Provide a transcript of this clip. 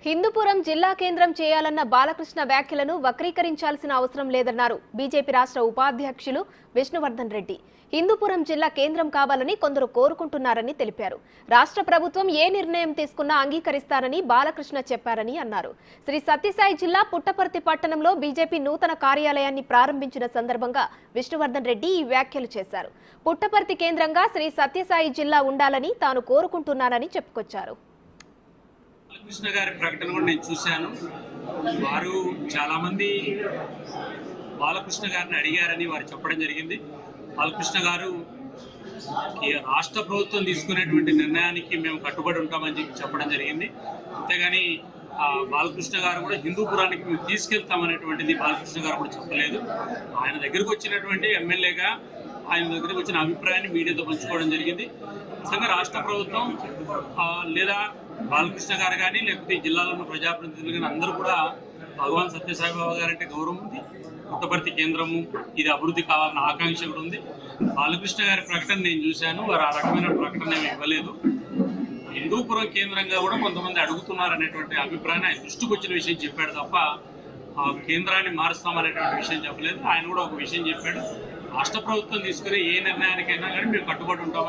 హిందూపురం జిల్లా కేంద్రం చేయాలన్న బాలకృష్ణ వ్యాఖ్యలను వక్రీకరించాల్సిన అవసరం లేదన్నారు బీజేపీ రాష్ట్ర ఉపాధ్యక్షులు విష్ణువర్ధన్ రెడ్డి. హిందూపురం జిల్లా కేంద్రం కావాలని కొందరు కోరుకుంటున్నారని తెలిపారు. రాష్ట్ర ప్రభుత్వం ఏ నిర్ణయం తీసుకున్నా అంగీకరిస్తారని బాలకృష్ణ చెప్పారని అన్నారు. శ్రీ సత్యసాయి జిల్లా పుట్టపర్తి పట్టణంలో బీజేపీ నూతన కార్యాలయాన్ని ప్రారంభించిన సందర్భంగా విష్ణువర్ధన్ రెడ్డి ఈ వ్యాఖ్యలు చేశారు. పుట్టపర్తి కేంద్రంగా శ్రీ సత్యసాయి జిల్లా ఉండాలని తాను కోరుకుంటున్నానని చెప్పుకొచ్చారు. బాలకృష్ణ గారి ప్రకటన కూడా నేను చూశాను. వారు చాలామంది బాలకృష్ణ గారిని అడిగారని వారు చెప్పడం జరిగింది. బాలకృష్ణ గారు రాష్ట్ర ప్రభుత్వం తీసుకునేటువంటి నిర్ణయానికి మేము కట్టుబడి ఉంటామని చెప్పడం జరిగింది. అంతేగాని బాలకృష్ణ గారు కూడా హిందూపురానికి మేము తీసుకెళ్తామనేటువంటిది బాలకృష్ణ గారు కూడా చెప్పలేదు. ఆయన దగ్గరకు వచ్చినటువంటి ఎమ్మెల్యేగా ఆయన దగ్గరకు వచ్చిన అభిప్రాయాన్ని మీడియాతో పంచుకోవడం జరిగింది. నిజంగా రాష్ట్ర ప్రభుత్వం లేదా బాలకృష్ణ గారు కానీ లేకపోతే ఈ జిల్లాలో ఉన్న ప్రజాప్రతినిధులు కానీ అందరూ కూడా భగవాన్ సత్యసాయిబాబా గారంటే గౌరవం ఉంది. పుట్టపర్తి కేంద్రము ఇది అభివృద్ధి కావాలన్న ఆకాంక్ష కూడా ఉంది. బాలకృష్ణ గారి ప్రకటన నేను చూశాను. వారు ఆ రకమైన ప్రకటన ఏమి ఇవ్వలేదు. హిందూపురం కేంద్రంగా కూడా కొంతమంది అడుగుతున్నారు అనేటువంటి అభిప్రాయాన్ని ఆయన దృష్టికి వచ్చిన విషయం చెప్పాడు తప్ప ఆ కేంద్రాన్ని మారుస్తామనేటువంటి విషయం చెప్పలేదు. ఆయన కూడా ఒక విషయం చెప్పాడు, రాష్ట్ర ప్రభుత్వం తీసుకునే ఏ నిర్ణయానికైనా కానీ మేము కట్టుబడి ఉంటామని.